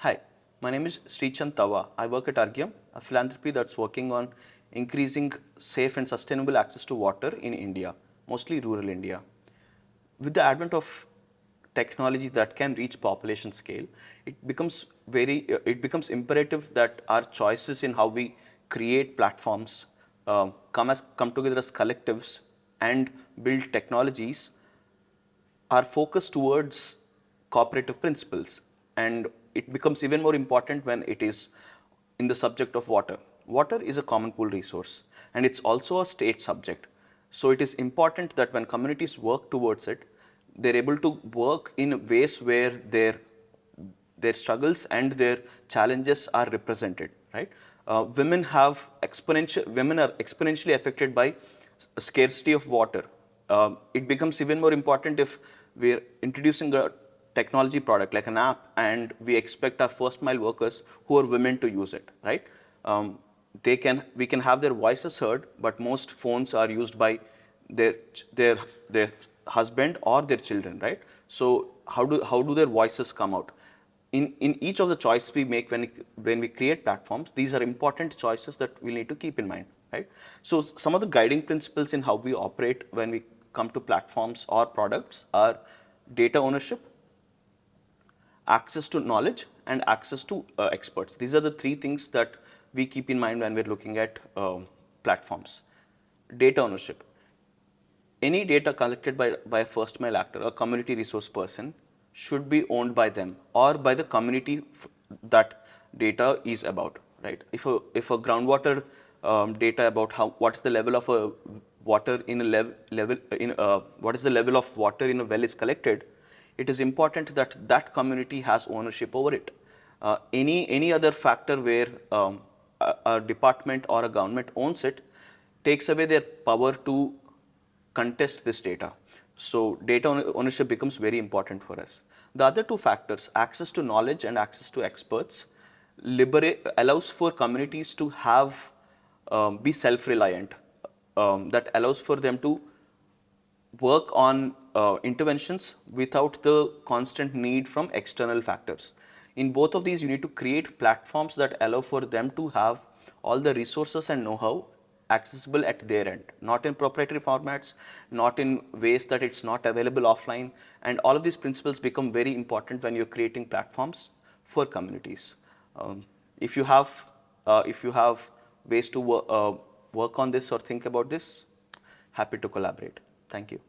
Hi, my name is Sreechand Tavva. I work at Arghyam, a philanthropy that's working on increasing safe and sustainable access to water in India, mostly rural India. With the advent of technology that can reach population scale, it becomes imperative that our choices in how we create platforms come together as collectives and build technologies are focused towards cooperative principles, and it becomes even more important when it is in the subject of water. Water is a common pool resource and it's also a state subject. So it is important that when communities work towards it, they're able to work in ways where their struggles and their challenges are represented, right? Women are exponentially affected by scarcity of water. It becomes even more important if we're introducing a technology product like an app and we expect our first mile workers who are women to use it, right? We can have their voices heard, but most phones are used by their their their husband or their children, right? So how do their voices come out? In each of the choices we make when we create platforms, these are important choices that we need to keep in mind, right? So some of the guiding principles in how we operate when we come to platforms or products are data ownership, access to knowledge, and access to experts. These are the three things that we keep in mind when we're looking at platforms. Data ownership. Any data collected by a first mile actor, a community resource person, should be owned by them or by the community that data is about, right? If a groundwater data about what is the level of a water in a what is the level of water in a well is collected, it is important that that community has ownership over it. Any other factor where a department or a government owns it takes away their power to contest this data. So data ownership becomes very important for us. The other two factors, access to knowledge and access to experts, allows for communities to have be self-reliant. That allows for them to work on interventions without the constant need from external factors. In both of these, you need to create platforms that allow for them to have all the resources and know-how accessible at their end, not in proprietary formats, not in ways that it's not available offline. And all of these principles become very important when you're creating platforms for communities. If you have ways to work on this or think about this, happy to collaborate. Thank you.